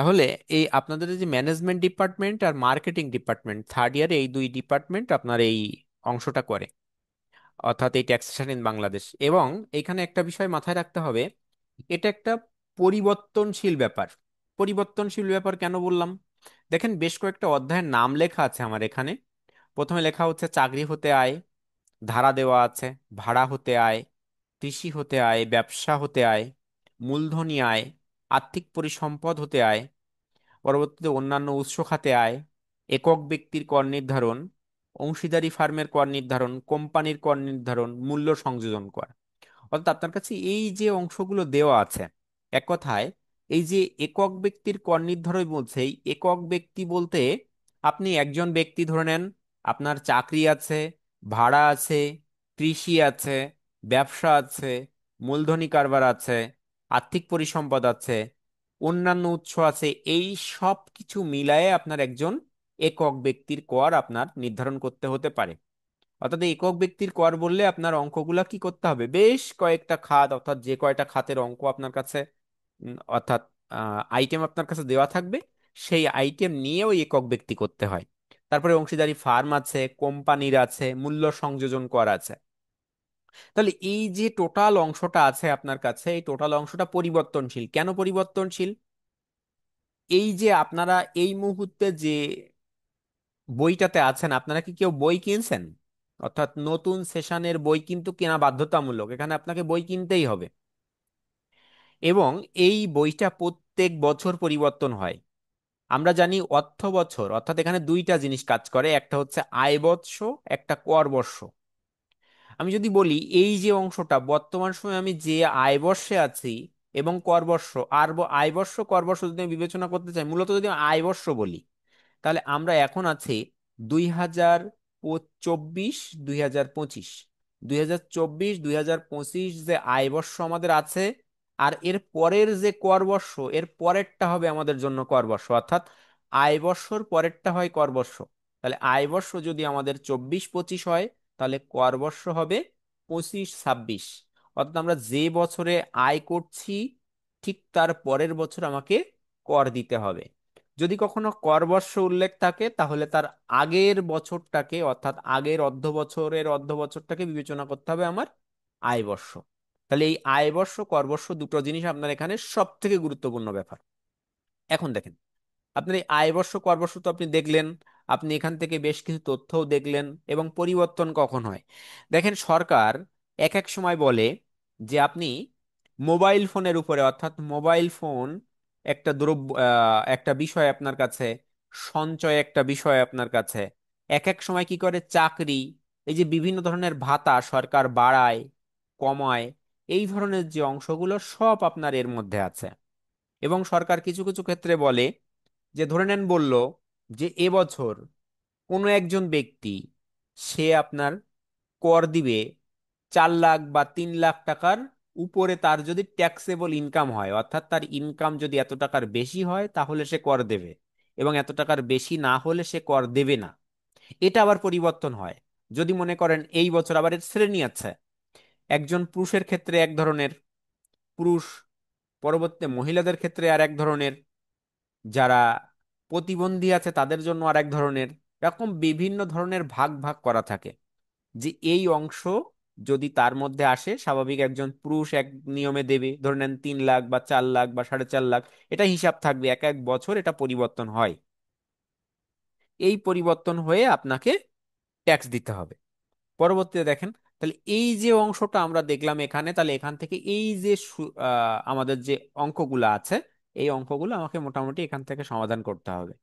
তাহলে এই আপনাদের যে ম্যানেজমেন্ট ডিপার্টমেন্ট আর মার্কেটিং ডিপার্টমেন্ট থার্ড ইয়ারে এই দুই ডিপার্টমেন্ট আপনার এই অংশটা করে, অর্থাৎ এই ট্যাক্সেশন ইন বাংলাদেশ। এবং এখানে একটা বিষয় মাথায় রাখতে হবে, এটা একটা পরিবর্তনশীল ব্যাপার। পরিবর্তনশীল ব্যাপার কেন বললাম? দেখেন, বেশ কয়েকটা অধ্যায়ের নাম লেখা আছে আমার এখানে। প্রথমে লেখা হচ্ছে চাকরি হতে আয়, ধারা দেওয়া আছে, ভাড়া হতে আয়, কৃষি হতে আয়, ব্যবসা হতে আয়, মূলধনী আয়, আর্থিক পরিসম্পদ হতে আয়, পরবর্তীতে অন্যান্য উৎস খাতে আয়, একক ব্যক্তির কর নির্ধারণ, অংশীদারি ফার্মের কর নির্ধারণ, কোম্পানির কর নির্ধারণ, মূল্য সংযোজন কর। অর্থাৎ আপনার কাছে এই যে অংশগুলো দেওয়া আছে, এক কথায় এই যে একক ব্যক্তির কর নির্ধারণ বলছে, এই একক ব্যক্তি বলতে আপনি একজন ব্যক্তি ধরে নেন, আপনার চাকরি আছে, ভাড়া আছে, কৃষি আছে, ব্যবসা আছে, মূলধনী কারবার আছে, আর্থিক পরিসম্পদ আছে, অন্যান্য উৎস আছে। এই সব কিছু মিলায়ে আপনার একজন একক ব্যক্তির কর আপনার নির্ধারণ করতে হতে পারে। অর্থাৎ এই একক ব্যক্তির কর বললে আপনার অঙ্কগুলা কি করতে হবে, বেশ কয়েকটা খাত, অর্থাৎ যে কয়টা খাতের অঙ্ক আপনার কাছে অর্থাৎ আইটেম আপনার কাছে দেওয়া থাকবে, সেই আইটেম নিয়ে ওই একক ব্যক্তি করতে হয়। তারপরে অংশীদারি ফার্ম আছে, কোম্পানির আছে, মূল্য সংযোজন কর আছে। তাহলে এই যে টোটাল অংশটা আছে আপনার কাছে, এই টোটাল অংশটা পরিবর্তনশীল। কেন পরিবর্তনশীল? এই যে আপনারা এই মুহূর্তে যে বইটাতে আছেন, আপনারা কি কেউ বই কিনছেন? অর্থাৎ নতুন সেশনের বই কিন্তু কেনা বাধ্যতামূলক, এখানে আপনাকে বই কিনতেই হবে। এবং এই বইটা প্রত্যেক বছর পরিবর্তন হয়। আমরা জানি অর্থ বছর, অর্থাৎ এখানে দুইটা জিনিস কাজ করে, একটা হচ্ছে আয় বৎস, একটা কর বর্ষ। আমি যদি বলি এই যে অংশটা বর্তমান সময়ে আমি যে আয় বর্ষে আছি এবং কর বর্ষ, আর আয় বর্ষ কর বর্ষ যদি আমি বিবেচনা করতে চাই, মূলত যদি আমি আয় বর্ষ বলি, তাহলে আমরা এখন আছি 2024, 2025। 2024, 2025 যে আয় বর্ষ আমাদের আছে, আর এর পরের যে কর বর্ষ, এর পরেরটা হবে আমাদের জন্য কর বর্ষ। অর্থাৎ আয় বর্ষর পরেরটা হয় কর বর্ষ। তাহলে আয় বর্ষ যদি আমাদের 24-25 হয়, তাহলে কর বর্ষ হবে 25-26। অর্থাৎ আমরা যে বছরে আয় করছি, ঠিক তার পরের বছর আমাকে কর দিতে হবে। যদি কখনো কর বর্ষ উল্লেখ থাকে, তাহলে তার আগের বছরটাকে, অর্থাৎ আগের অর্ধ বছরের অর্ধ বছরটাকে বিবেচনা করতে হবে আমার আয় বর্ষ। তাহলে এই আয় বর্ষ কর বর্ষ দুটো জিনিস আপনার এখানে সব থেকে গুরুত্বপূর্ণ ব্যাপার। এখন দেখেন, আপনার এই আয় বর্ষ কর বর্ষ তো আপনি দেখলেন, আপনি এখান থেকে বেশ কিছু তথ্যও দেখলেন। এবং পরিবর্তন কখন হয়? দেখেন, সরকার এক এক সময় বলে যে আপনি মোবাইল ফোনের উপরে, অর্থাৎ মোবাইল ফোন একটা দ্রব্য, একটা বিষয় আপনার কাছে, সঞ্চয় একটা বিষয় আপনার কাছে। এক এক সময় কি করে চাকরি, এই যে বিভিন্ন ধরনের ভাতা সরকার বাড়ায়, কমায়, এই ধরনের যে অংশগুলো সব আপনার এর মধ্যে আছে। এবং সরকার কিছু কিছু ক্ষেত্রে বলে যে, ধরে নেন বলল যে এবছর কোনো একজন ব্যক্তি, সে আপনার কর দিবে 4 লাখ বা 3 লাখ টাকার উপরে, তার যদি ট্যাক্সেবল ইনকাম হয়, অর্থাৎ তার ইনকাম যদি এত টাকার বেশি হয় তাহলে সে কর দেবে, এবং এত টাকার বেশি না হলে সে কর দেবে না। এটা আবার পরিবর্তন হয়। যদি মনে করেন এই বছর আবার এর শ্রেণী আছে, একজন পুরুষের ক্ষেত্রে এক ধরনের পুরুষ, পরবর্তী মহিলাদের ক্ষেত্রে আর এক ধরনের, যারা প্রতিবন্ধী আছে তাদের জন্য আর এক ধরনের, এরকম বিভিন্ন ধরনের ভাগ ভাগ করা থাকে। যে এই অংশ যদি তার মধ্যে আসে, স্বাভাবিক একজন পুরুষ এক নিয়মে দেবে, ধরে নেন 3 লাখ বা 4 লাখ বা 4.5 লাখ, এটা হিসাব থাকবে। এক এক বছর এটা পরিবর্তন হয়, এই পরিবর্তন হয়ে আপনাকে ট্যাক্স দিতে হবে। পরবর্তীতে দেখেন, তাহলে এই যে অংশটা আমরা দেখলাম এখানে, তাহলে এখান থেকে এই যে আমাদের যে অঙ্কগুলো আছে, এই অঙ্কগুলো আমাকে মোটামুটি এখান থেকে সমাধান করতে হবে।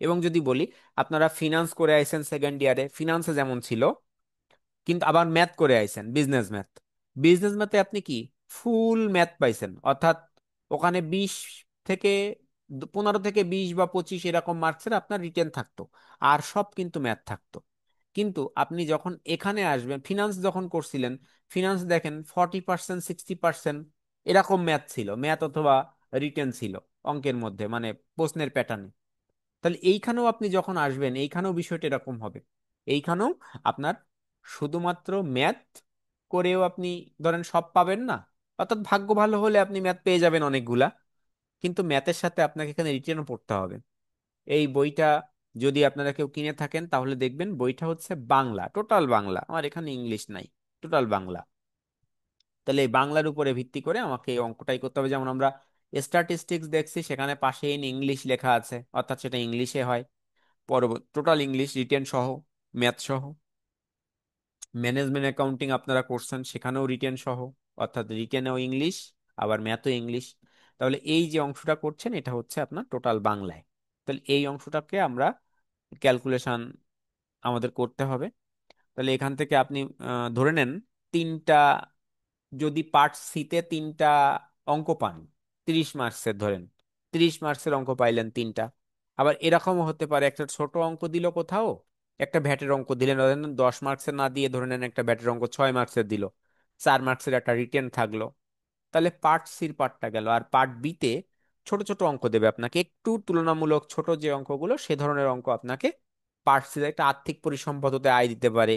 এবং যদি বলি, আপনারা ফিনান্স করে আইছেন সেকেন্ড ইয়ারে, ফিনান্সে যেমন ছিল, কিন্তু আবার ম্যাথ করে আইছেন, বিজনেস ম্যাথ। বিজনেস ম্যাথে আপনি কি ফুল ম্যাথ পাইছেন, অর্থাৎ ওখানে 15 থেকে 20 বা 25 এরকম মার্কসের আপনার রিটেন থাকতো, আর সব কিন্তু ম্যাথ থাকতো। কিন্তু আপনি যখন এখানে আসবেন, ফিনান্স যখন করছিলেন, ফিনান্স দেখেন 40%, 60% এরকম ম্যাথ ছিল, ম্যাথ অথবা রিটেন ছিল অঙ্কের মধ্যে, মানে প্রশ্নের প্যাটার্নে। তাহলে এইখানেও আপনি যখন আসবেন, এইখানেও বিষয়টা এরকম হবে। এইখানেও আপনার শুধুমাত্র ম্যাথ করেও আপনি ধরেন সব পাবেন না, অর্থাৎ ভাগ্য ভালো হলে আপনি ম্যাথ পেয়ে যাবেন অনেকগুলা, কিন্তু ম্যাথের সাথে আপনাকে এখানে রিটেনও পড়তে হবে। এই বইটা যদি আপনারা কেউ কিনে থাকেন তাহলে দেখবেন বইটা হচ্ছে বাংলা, টোটাল বাংলা, আমার এখানে ইংলিশ নাই, টোটাল বাংলা। তাহলে এই বাংলার উপরে ভিত্তি করে আমাকে এই অঙ্কটাই করতে হবে। যেমন আমরা স্ট্যাটিস্টিক্স দেখছি, সেখানে পাশে ইন ইংলিশ লেখা আছে, অর্থাৎ সেটা ইংলিশে হয়। পরবর্তী টোটাল ইংলিশ রিটেন সহ, ম্যাথ সহ। ম্যানেজমেন্ট অ্যাকাউন্টিং আপনারা করছেন, সেখানেও রিটেন সহ, অর্থাৎ রিটেনেও ইংলিশ, আবার ম্যাথও ইংলিশ। তাহলে এই যে অংশটা করছেন এটা হচ্ছে আপনার টোটাল বাংলায়। তাহলে এই অংশটাকে আমরা ক্যালকুলেশন আমাদের করতে হবে। তাহলে এখান থেকে আপনি ধরে নেন তিনটা, যদি পার্ট সিতে তিনটা অঙ্ক পান, 30 মার্কসের ধরেন, 30 মার্কসের অঙ্ক পাইলেন তিনটা। আবার এরকমও হতে পারে একটা ছোট অঙ্ক দিল কোথাও, একটা ভ্যাটের অঙ্ক দিলেন, ধরেন 10 মার্কসের না দিয়ে ধরে নেন একটা ভ্যাটের অঙ্ক 6 মার্কসের দিল, 4 মার্কসের একটা রিটেন থাকলো। তাহলে পার্ট সির পার্টটা গেল। আর পার্ট বিতে ছোট ছোট অঙ্ক দেবে আপনাকে, একটু তুলনামূলক ছোট যে অঙ্কগুলো সে ধরনের অঙ্ক আপনাকে পার্ট সিতে, একটা আর্থিক পরিসম্পদাতে আয় দিতে পারে,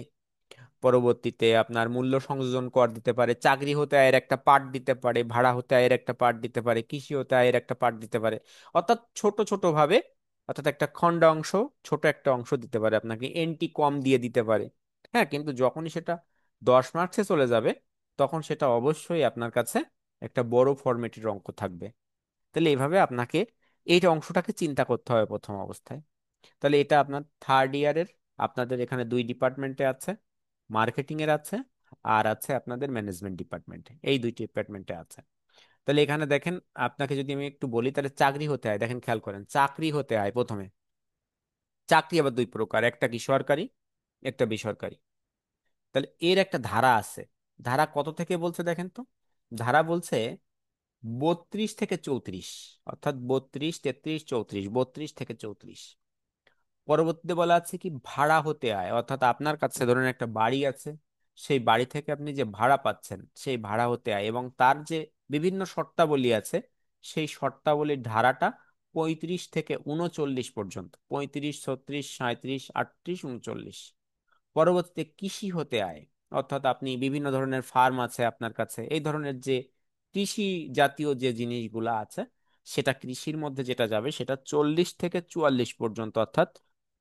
পরবর্তীতে আপনার মূল্য সংযোজন কর দিতে পারে, চাকরি হতে আয়ের একটা পার্ট দিতে পারে, ভাড়া হতে আয়ের একটা পার্ট দিতে পারে, কৃষি হতে আয়ের একটা পার্ট দিতে পারে। অর্থাৎ ছোট ছোট ভাবে, অর্থাৎ একটা খণ্ড অংশ, ছোট একটা অংশ দিতে পারে আপনাকে, এন্টি কম দিয়ে দিতে পারে। হ্যাঁ, কিন্তু যখনই সেটা 10 মার্কসে চলে যাবে তখন সেটা অবশ্যই আপনার কাছে একটা বড় ফরম্যাটের অঙ্ক থাকবে। তাহলে এইভাবে আপনাকে এই অংশটাকে চিন্তা করতে হবে প্রথম অবস্থায়। তাহলে এটা আপনার থার্ড ইয়ারের, আপনাদের এখানে দুই ডিপার্টমেন্টে আছে, মার্কেটিং এর আছে, আর আছে আপনাদের ম্যানেজমেন্ট ডিপার্টমেন্টে, এই দুই ডিপার্টমেন্টে আছে। তাহলে এখানে দেখেন, আপনাকে যদি আমি একটু বলি, তাহলে চাকরি হতে হয়, দেখেন খেয়াল করেন, চাকরি হতে হয় প্রথমে। চাকরি আবার দুই প্রকার, একটা কি সরকারি, একটা বেসরকারি। তাহলে এর একটা ধারা আছে। ধারা কত থেকে বলছে দেখেন তো, ধারা বলছে 32 থেকে 34, অর্থাৎ 32, 33, 34, 32 থেকে 34। পরবর্তীতে বলা আছে কি ভাড়া হতে আয়, অর্থাৎ আপনার কাছে ধরুন একটা বাড়ি আছে, সেই বাড়ি থেকে আপনি যে ভাড়া পাচ্ছেন সেই ভাড়া হতে আয়, এবং তার যে বিভিন্ন শর্তাবলী আছে, সেই শর্তাবলীর ধারাটা 35 থেকে 39 পর্যন্ত, 35, 36, 37, 38, 39। পরবর্তীতে কৃষি হতে আয়, অর্থাৎ আপনি বিভিন্ন ধরনের ফার্ম আছে আপনার কাছে, এই ধরনের যে কৃষি জাতীয় যে জিনিসগুলা আছে, সেটা কৃষির মধ্যে যেটা যাবে সেটা 40 থেকে 44 পর্যন্ত, অর্থাৎ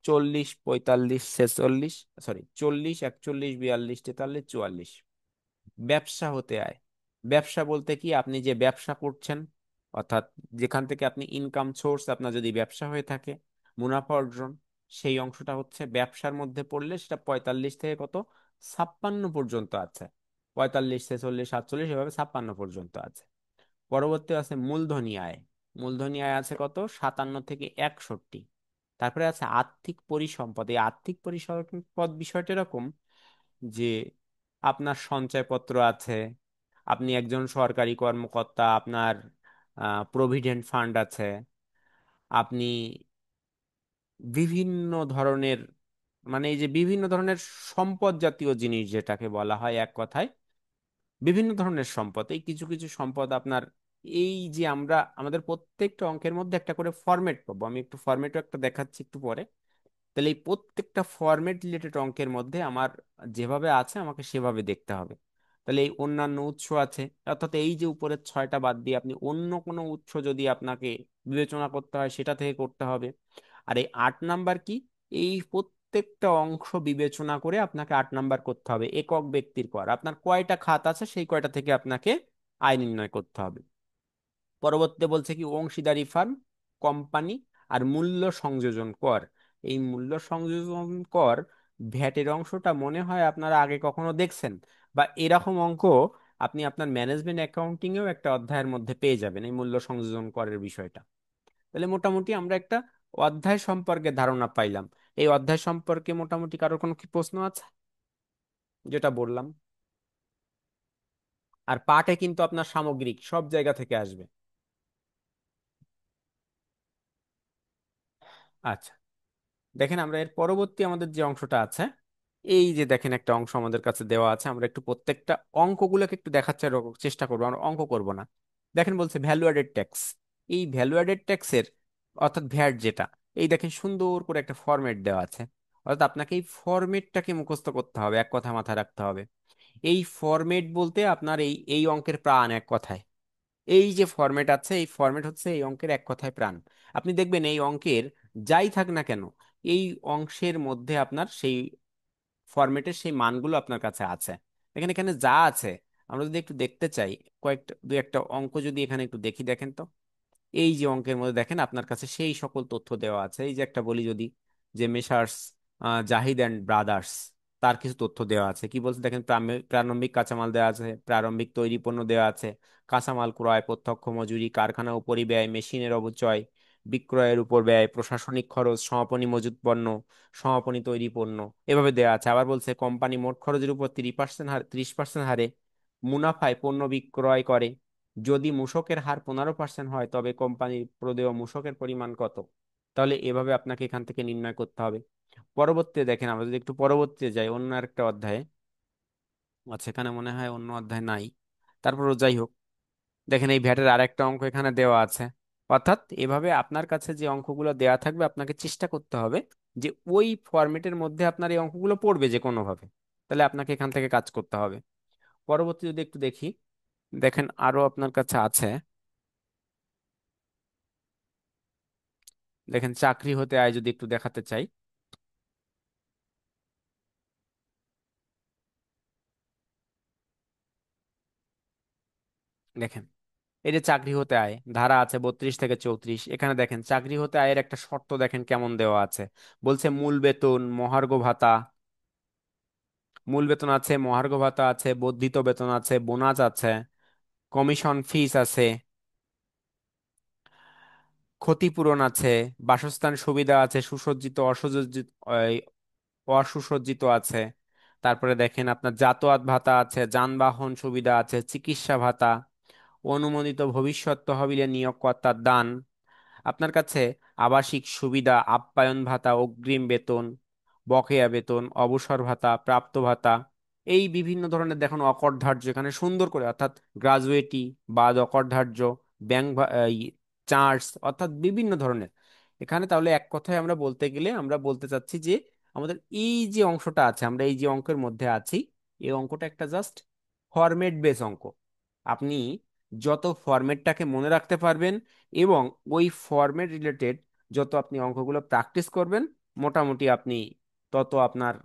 40, 45, 46, সরি 40, 41, 42, 43, 44। ব্যবসা হতে আয়, ব্যবসা বলতে কি আপনি যে ব্যবসা করছেন, অর্থাৎ যেখান থেকে আপনি ইনকাম সোর্স আপনার যদি ব্যবসা হয়ে থাকে, মুনাফা অর্জন, সেই অংশটা হচ্ছে ব্যবসার মধ্যে পড়লে সেটা 45 থেকে কত, 56 পর্যন্ত আছে। 45, 46, 47, এভাবে 56 পর্যন্ত আছে। পরবর্তী আছে মূলধনী আয়, মূলধনী আয় আছে কত, 57 থেকে 61। তারপরে আছে আর্থিক পরিসম্পদ। এই আর্থিক পরিসম্পদ বিষয়টা এরকম যে আপনার সঞ্চয়পত্র আছে, আপনি একজন সরকারি কর্মকর্তা, আপনার প্রভিডেন্ট ফান্ড আছে, আপনি বিভিন্ন ধরনের, মানে এই যে বিভিন্ন ধরনের সম্পদ জাতীয় জিনিস যেটাকে বলা হয় এক কথায়, বিভিন্ন ধরনের সম্পদ, এই কিছু কিছু সম্পদ আপনার, এই যে আমরা আমাদের প্রত্যেকটা অঙ্কের মধ্যে একটা করে ফরম্যাট পাবো, আমি একটু ফরম্যাটও একটা দেখাচ্ছি একটু পরে। তাহলে এই প্রত্যেকটা ফরম্যাট রিলেটেড অঙ্কের মধ্যে আমার যেভাবে আছে আমাকে সেভাবে দেখতে হবে। তাহলে এই অন্যান্য উৎস আছে, অর্থাৎ এই যে উপরের 6টা বাদ দিয়ে আপনি অন্য কোনো উৎস যদি আপনাকে বিবেচনা করতে হয় সেটা থেকে করতে হবে। আর এই 8 নাম্বার কি, এই প্রত্যেকটা অংশ বিবেচনা করে আপনাকে 8 নাম্বার করতে হবে। একক ব্যক্তির কর, আপনার কয়টা খাত আছে সেই কয়টা থেকে আপনাকে আয় নির্ণয় করতে হবে। পরবর্তীতে বলছে কি অংশীদারি ফার্ম, কোম্পানি, আর মূল্য সংযোজন কর। এই মূল্য সংযোজন কর, ভ্যাটের অংশটা মনে হয় আপনারা আগে কখনো দেখছেন, বা এরকম অঙ্ক আপনি আপনার ম্যানেজমেন্ট অ্যাকাউন্টিং এও একটা অধ্যায়ের মধ্যে পেয়ে যাবেন এই মূল্য সংযোজন করের বিষয়টা। তাহলে মোটামুটি আমরা একটা অধ্যায় সম্পর্কে ধারণা পাইলাম। এই অধ্যায় সম্পর্কে মোটামুটি কারোর কোনো কি প্রশ্ন আছে, যেটা বললাম? আর পাঠে কিন্তু আপনার সামগ্রিক সব জায়গা থেকে আসবে। আচ্ছা, দেখেন আমরা এর পরবর্তী আমাদের যে অংশটা আছে, এই যে দেখেন একটা অংশ আমাদের কাছে দেওয়া আছে, আমরা একটু প্রত্যেকটা অঙ্কগুলোকে একটু দেখার চেষ্টা করবো, আমরা অঙ্ক করব না। দেখেন বলছে ভ্যালু অ্যাডেড ট্যাক্স। এই ভ্যালু অ্যাডেড ট্যাক্সের, অর্থাৎ ভ্যাট যেটা, এই দেখেন সুন্দর করে একটা ফরম্যাট দেওয়া আছে, অর্থাৎ আপনাকে এই ফরম্যাটটাকে মুখস্থ করতে হবে, এক কথা মাথায় রাখতে হবে। এই ফরম্যাট বলতে আপনার এই এই অঙ্কের প্রাণ এক কথায়। এই যে ফরম্যাট আছে, এই ফরম্যাট হচ্ছে এই অঙ্কের এক কথায় প্রাণ। আপনি দেখবেন এই অঙ্কের যাই থাক না কেন, এই অংশের মধ্যে আপনার সেই ফরম্যাটের সেই মানগুলো আপনার কাছে আছে। এখানে এখানে যা আছে, আমরা যদি একটু দেখতে চাই, কয়েকটা দুই একটা অঙ্ক যদি এখানে একটু দেখি, দেখেন তো। এই যে অঙ্কের মধ্যে দেখেন আপনার কাছে সেই সকল তথ্য দেওয়া আছে। এই যে একটা বলি যদি, যে মেসার্স জাহিদ অ্যান্ড ব্রাদার্স, তার কিছু তথ্য দেওয়া আছে। কি বলছে দেখেন, প্রারম্ভিক কাঁচামাল দেওয়া আছে, প্রারম্ভিক তৈরি পণ্য দেওয়া আছে, কাঁচামাল ক্রয়, প্রত্যক্ষ মজুরি, কারখানা উপরিব্যয়, মেশিনের অপচয়, বিক্রয়ের উপর ব্যয়, প্রশাসনিক খরচ, সমাপনী মজুত পণ্য, সমাপনী তৈরি পণ্য, এভাবে দেওয়া আছে। আবার বলছে কোম্পানি মোট খরচের উপর 30% হারে মুনাফায় পণ্য বিক্রয় করে। যদি মূসকের হার 15% হয় তবে কোম্পানির প্রদেয় মূসকের পরিমাণ কত? তাহলে এভাবে আপনাকে এখান থেকে নির্ণয় করতে হবে। পরবর্তীতে দেখেন, আমরা যদি একটু পরবর্তীতে যাই অন্য একটা অধ্যায়ে, আচ্ছা এখানে মনে হয় অন্য অধ্যায় নাই, তারপরও যাই হোক, দেখেন এই ভ্যাটের আরেকটা অঙ্ক এখানে দেওয়া আছে। অর্থাৎ এভাবে আপনার কাছে যে অঙ্কগুলো দেওয়া থাকবে আপনাকে চেষ্টা করতে হবে যে ওই ফরম্যাটের মধ্যে আপনার এই অঙ্কগুলো পড়বে যে কোনো ভাবে। তাহলে আপনাকে এখান থেকে কাজ করতে হবে। পরবর্তী যদি একটু দেখি, দেখেন আরো আপনার কাছে আছে। দেখেন চাকরি হতে আয় যদি একটু দেখাতে চাই, দেখেন এই যে চাকরি হতে আয় ধারা আছে 32 থেকে 34, এখানে দেখেন চাকরি হতে আয়ের একটা শর্ত দেখেন কেমন দেওয়া আছে। বলছে মূল বেতন, মহার্ঘ ভাতা, মূল বেতন আছে, মহার্ঘ ভাতা আছে, বর্ধিত বেতন আছে, বোনাস আছে, কমিশন ফিস আছে, ক্ষতিপূরণ আছে, বাসস্থান সুবিধা আছে, সুসজ্জিত অসজ্জিত অসুসজ্জিত আছে। তারপরে দেখেন আপনার যাতায়াত ভাতা আছে, যানবাহন সুবিধা আছে, চিকিৎসা ভাতা, অনুমোদিত ভবিষ্যৎ তহবিলে নিয়োগকর্তার দান, আপনার কাছে আবাসিক সুবিধা, আপ্যায়ন ভাতা, অগ্রিম বেতন, বকেয়া বেতন, অবসর ভাতা, প্রাপ্ত ভাতা, এই বিভিন্ন ধরনের দেখুন অকরধার্য এখানে সুন্দর করে, অর্থাৎ গ্রাজুয়েটি বাদ অকরধার্য, ব্যাংক চার্জ, অর্থাৎ বিভিন্ন ধরনের। এখানে তাহলে এক কথায় আমরা বলতে গেলে আমরা বলতে চাচ্ছি যে আমাদের এই যে অংশটা আছে, আমরা এই যে অঙ্কের মধ্যে আছি, এই অঙ্কটা একটা জাস্ট ফরম্যাট বেস অঙ্ক। আপনি যত ফরম্যাটটাকে মনে রাখতে পারবেন এবং ওই ফরম্যাট রিলেটেড যত আপনি অঙ্কগুলো প্র্যাকটিস করবেন, মোটামুটি আপনি তত আপনার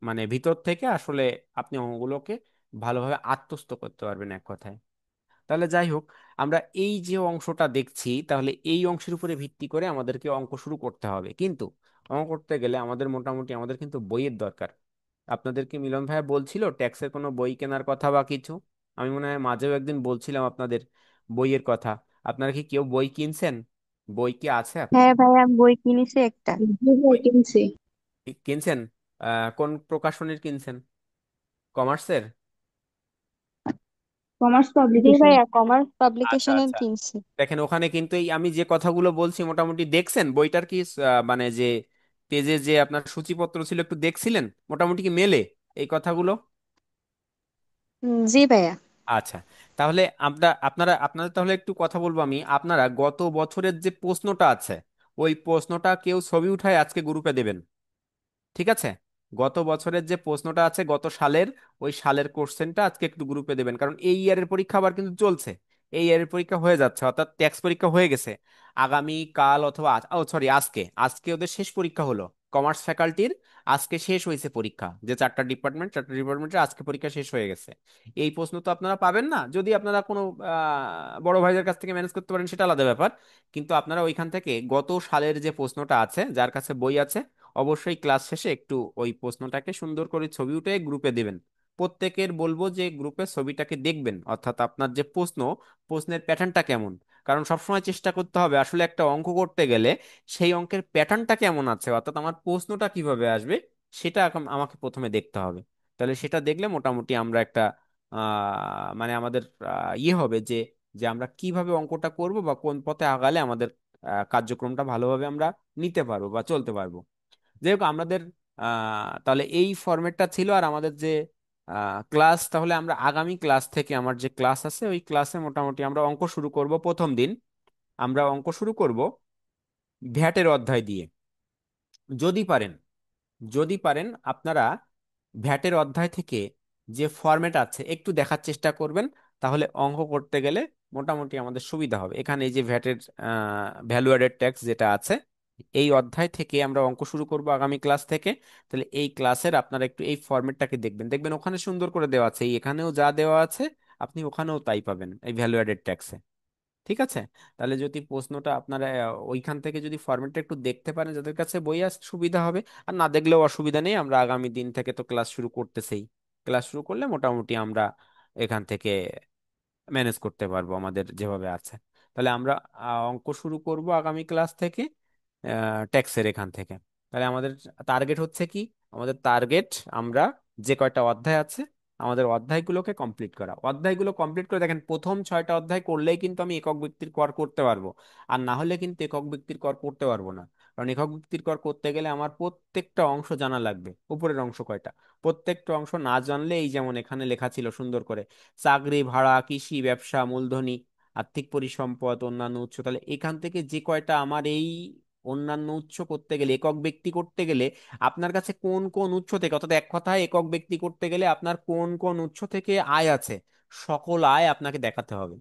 মানে ভিতর থেকে আসলে আপনি অঙ্কগুলোকে ভালোভাবে আত্মস্থ করতে পারবেন এক কথায়। তাহলে যাই হোক, আমরা এই যে অংশটা দেখছি, তাহলে এই অংশের উপরে ভিত্তি করে আমাদেরকে অঙ্ক শুরু করতে হবে। কিন্তু অঙ্ক করতে গেলে আমাদের মোটামুটি আমাদের কিন্তু বইয়ের দরকার। আপনাদেরকে মিলন ভাইয়া বলছিল ট্যাক্সের কোনো বই কেনার কথা বা কিছু, আমি মনে হয় মাঝেও একদিন বলছিলাম আপনাদের বইয়ের কথা। আপনারা কি কেউ বই কিনছেন? বই কি আছে? হ্যাঁ ভাইয়া, বই কিনেছি একটা। জি ভাই, কিনছি। কিনছেন? কোন প্রকাশনীর কিনছেন? কমার্সের? কমার্স জি পাবলিকেশন। ভাইয়া, কমার্স আচ্ছা পাবলিকেশনের আচ্ছা। কিনছি। দেখেন ওখানে কিন্তু এই আমি যে কথাগুলো বলছি মোটামুটি দেখছেন বইটার কি মানে যে পেজে যে আপনার সূচিপত্র ছিল একটু দেখছিলেন মোটামুটি কি মেলে এই কথাগুলো? জি ভাইয়া। আচ্ছা, তাহলে আপনাদের তাহলে একটু কথা বলবো আমি। আপনারা গত বছরের যে প্রশ্নটা আছে, ওই প্রশ্নটা কেউ ছবি উঠায় আজকে গ্রুপে দেবেন, ঠিক আছে? গত বছরের যে প্রশ্নটা আছে গত সালের, ওই সালের কোশ্চেনটা আজকে একটু গ্রুপে দেবেন, কারণ এই ইয়ারের পরীক্ষা আবার কিন্তু চলছে। এই ইয়ারের পরীক্ষা হয়ে যাচ্ছে, অর্থাৎ ট্যাক্স পরীক্ষা হয়ে গেছে। আগামী কাল অথবা ও সরি, আজকে আজকে ওদের শেষ পরীক্ষা হলো কমার্স ফ্যাকাল্টির। আজকে শেষ হয়েছে পরীক্ষা, যে চারটা ডিপার্টমেন্টের আজকে পরীক্ষা শেষ হয়ে গেছে। এই প্রশ্ন তো আপনারা পাবেন না, যদি আপনারা কোনো বড় ভাইদের কাছ থেকে ম্যানেজ করতে পারেন সেটা আলাদা ব্যাপার। কিন্তু আপনারা ওইখান থেকে গত সালের যে প্রশ্নটা আছে, যার কাছে বই আছে, অবশ্যই ক্লাস শেষে একটু ওই প্রশ্নটাকে সুন্দর করে ছবি উঠে গ্রুপে দিবেন। প্রত্যেকের বলবো যে গ্রুপে ছবিটাকে দেখবেন, অর্থাৎ আপনার যে প্রশ্ন, প্রশ্নের প্যাটার্নটা কেমন। কারণ সবসময় চেষ্টা করতে হবে আসলে একটা অঙ্ক করতে গেলে সেই অঙ্কের প্যাটার্নটা কেমন আছে, অর্থাৎ আমার প্রশ্নটা কিভাবে আসবে, সেটা আমাকে প্রথমে দেখতে হবে। তাহলে সেটা দেখলে মোটামুটি আমরা একটা মানে আমাদের ইয়ে হবে যে যে আমরা কিভাবে অঙ্কটা করব বা কোন পথে আগালে আমাদের কার্যক্রমটা ভালোভাবে আমরা নিতে পারবো বা চলতে পারবো। যাই হোক আমাদের তাহলে এই ফরম্যাটটা ছিল। আর আমাদের যে ক্লাস, তাহলে আমরা আগামী ক্লাস থেকে আমার যে ক্লাস আছে ওই ক্লাসে মোটামুটি আমরা অঙ্ক শুরু করব। প্রথম দিন আমরা অঙ্ক শুরু করব ভ্যাটের অধ্যায় দিয়ে। যদি পারেন, যদি পারেন আপনারা ভ্যাটের অধ্যায় থেকে যে ফরম্যাট আছে একটু দেখার চেষ্টা করবেন, তাহলে অঙ্ক করতে গেলে মোটামুটি আমাদের সুবিধা হবে। এখানে এই যে ভ্যাটের ভ্যালু অ্যাডেড ট্যাক্স যেটা আছে, এই অধ্যায় থেকে আমরা অঙ্ক শুরু করব আগামী ক্লাস থেকে। তাহলে এই ক্লাসের আপনারা একটু এই ফরম্যাটটাকে দেখবেন, দেখবেন ওখানে সুন্দর করে দেওয়া আছে, এই এখানেও যা দেওয়া আছে আপনি ওখানেও তাই পাবেন এই ভ্যালু অ্যাডেড ট্যাক্সে। ঠিক আছে? তাহলে যদি প্রশ্নটা আপনারা ওইখান থেকে যদি ফরম্যাটটা একটু দেখতে পারেন, যাদের কাছে বই আছে সুবিধা হবে। আর না দেখলেও অসুবিধা নেই, আমরা আগামী দিন থেকে তো ক্লাস শুরু করতেছেই। ক্লাস শুরু করলে মোটামুটি আমরা এখান থেকে ম্যানেজ করতে পারবো আমাদের যেভাবে আছে। তাহলে আমরা অঙ্ক শুরু করব আগামী ক্লাস থেকে, ট্যাক্সের এখান থেকে। তাহলে আমাদের টার্গেট হচ্ছে কি? আমাদের টার্গেট আমরা যে কয়টা অধ্যায় আছে আমাদের অধ্যায়গুলোকে কমপ্লিট করা। অধ্যায়গুলো কমপ্লিট করে দেখেন, প্রথম 6টা অধ্যায় করলেই কিন্তু আমি একক ব্যক্তির কর করতে পারবো। আর না হলে কিন্তু একক ব্যক্তির কর করতে পারবো না। কারণ একক ব্যক্তির কর করতে গেলে আমার প্রত্যেকটা অংশ জানা লাগবে। উপরের অংশ কয়টা, প্রত্যেকটা অংশ না জানলে, এই যেমন এখানে লেখা ছিল সুন্দর করে, চাকরি, ভাড়া, কৃষি, ব্যবসা, মূলধনী, আর্থিক পরিসম্পদ, অন্যান্য উৎস, তাহলে এখান থেকে যে কয়টা আমার এই অন্যান্য উৎস করতে গেলে, একক ব্যক্তি করতে গেলে আপনার কাছে কোন কোন উৎস থেকে, অর্থাৎ এক কথায় একক ব্যক্তি করতে গেলে আপনার কোন কোন উৎস থেকে আয় আছে, সকল আয় আপনাকে দেখাতে হবে।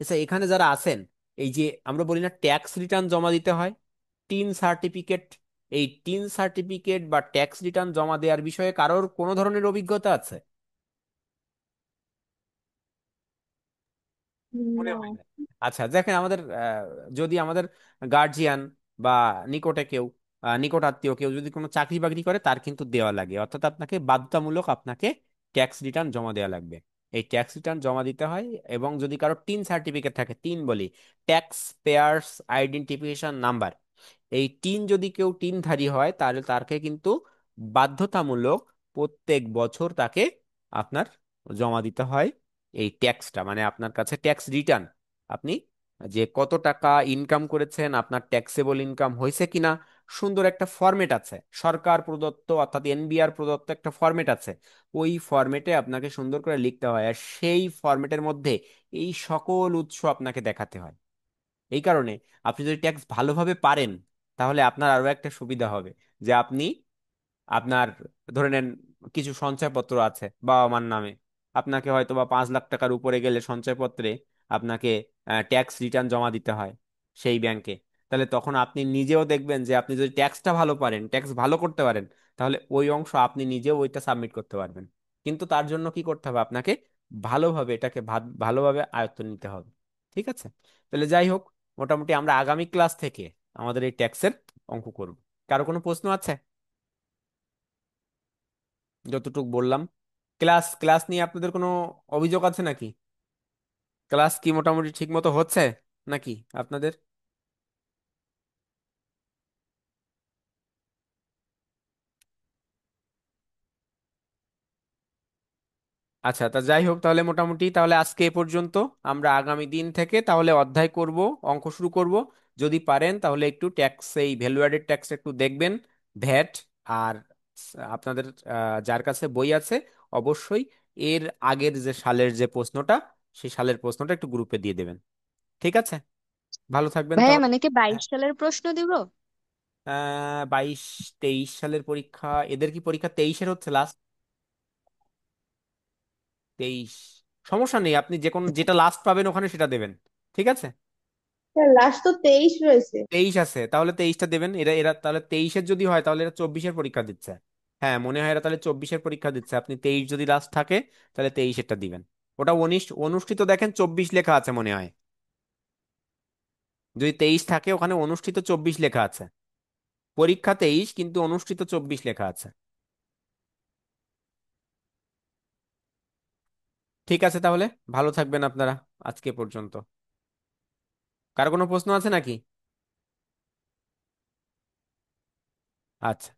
আচ্ছা, এখানে যারা আছেন, এই যে আমরা বলি না ট্যাক্স রিটার্ন জমা দিতে হয়, টিন সার্টিফিকেট, এই টিন সার্টিফিকেট বা ট্যাক্স রিটার্ন জমা দেওয়ার বিষয়ে কারোর কোনো ধরনের অভিজ্ঞতা আছে? মনে না। হয় না। আচ্ছা দেখেন, আমাদের যদি আমাদের গার্জিয়ান বা নিকটে কেউ, নিকট আত্মীয় কেউ যদি কোনো চাকরি বাকরি করে, তার কিন্তু দেওয়া লাগে, অর্থাৎ আপনাকে বাধ্যতামূলক আপনাকে ট্যাক্স রিটার্ন জমা দেওয়া লাগবে। এই ট্যাক্স রিটার্ন জমা দিতে হয়। এবং যদি কারো টিন সার্টিফিকেট থাকে, টিন বলি ট্যাক্স পেয়ার্স আইডেন্টিফিকেশন নাম্বার, এই টিন যদি কেউ টিনধারী হয় তাহলে তাকে কিন্তু বাধ্যতামূলক প্রত্যেক বছর তাকে আপনার জমা দিতে হয় এই ট্যাক্সটা, মানে আপনার কাছে ট্যাক্স রিটার্ন। আপনি যে কত টাকা ইনকাম করেছেন, আপনার ট্যাক্সেবল ইনকাম হয়েছে কিনা, সুন্দর একটা ফরম্যাট আছে সরকার প্রদত্ত, অর্থাৎ এনবিআর প্রদত্ত একটা ফরম্যাট আছে। ওই ফরম্যাটে আপনাকে সুন্দর করে লিখতে হয়, আর সেই ফরম্যাটের মধ্যে এই সকল উৎস আপনাকে দেখাতে হয়। এই কারণে আপনি যদি ট্যাক্স ভালোভাবে পারেন, তাহলে আপনার আরো একটা সুবিধা হবে, যে আপনি আপনার ধরে নেন কিছু সঞ্চয়পত্র আছে বাবা মার নামে, আপনাকে হয়তো বা 5 লাখ টাকার উপরে গেলে সঞ্চয়পত্রে আপনাকে ট্যাক্স রিটার্ন জমা দিতে হয় সেই ব্যাংকে। তাহলে তখন আপনি নিজেও দেখবেন যে আপনি যদি ট্যাক্সটা ভালো পারেন, ট্যাক্স ভালো করতে পারেন, তাহলে ওই অংশ আপনি নিজেও ওইটা সাবমিট করতে পারবেন। কিন্তু তার জন্য কি করতে হবে? আপনাকে ভালোভাবে এটাকে ভালোভাবে আয়ত্ত নিতে হবে। ঠিক আছে? তাহলে যাই হোক, মোটামুটি আমরা আগামী ক্লাস থেকে আমাদের এই ট্যাক্সের অঙ্ক করব। কারো কোনো প্রশ্ন আছে? যতটুকু বললাম, ক্লাস ক্লাস নিয়ে আপনাদের কোনো অভিযোগ আছে নাকি? ক্লাস কি মোটামুটি ঠিক মতো হচ্ছে নাকি আপনাদের? আচ্ছা, তা যাই হোক, তাহলে মোটামুটি তাহলে আজকে এ পর্যন্ত। আমরা আগামী দিন থেকে তাহলে অধ্যায় করব, অঙ্ক শুরু করব। যদি পারেন তাহলে একটু ট্যাক্স, এই ভ্যালু অ্যাডেড ট্যাক্স একটু দেখবেন, ভ্যাট। আর আপনাদের যার কাছে বই আছে, অবশ্যই এর আগের যে সালের যে প্রশ্নটা, সেই সালের প্রশ্নটা একটু গ্রুপে দিয়ে দেবেন। ঠিক আছে? ভালো থাকবেন ভাইয়া তাহলে। মানে কি 22 সালের প্রশ্ন দিব? 22 23 সালের পরীক্ষা, এদের কি পরীক্ষা 23-এর হচ্ছে লাস্ট? 23? সমস্যা নেই, আপনি যে কোন যেটা লাস্ট পাবেন ওখানে সেটা দেবেন। ঠিক আছে? লাস্ট তো 23 রয়েছে। 23 আছে, তাহলে 23টা দেবেন। এরা এরা তাহলে 23-এর যদি হয় তাহলে এরা 24-এর পরীক্ষা দিচ্ছে। হ্যাঁ মনে হয় এরা তাহলে 24-এর পরীক্ষা দিচ্ছে। আপনি 23 যদি লাস্ট থাকে তাহলে 23-এরটা দিবেন। ওটা অনুষ্ঠিত দেখেন 24 লেখা আছে মনে হয়। যদি 23 থাকে ওখানে অনুষ্ঠিত 24 লেখা আছে। পরীক্ষা 23 কিন্তু অনুষ্ঠিত 24 লেখা আছে। ঠিক আছে তাহলে, ভালো থাকবেন আপনারা। আজকে পর্যন্ত। কার কোনো প্রশ্ন আছে নাকি? আচ্ছা।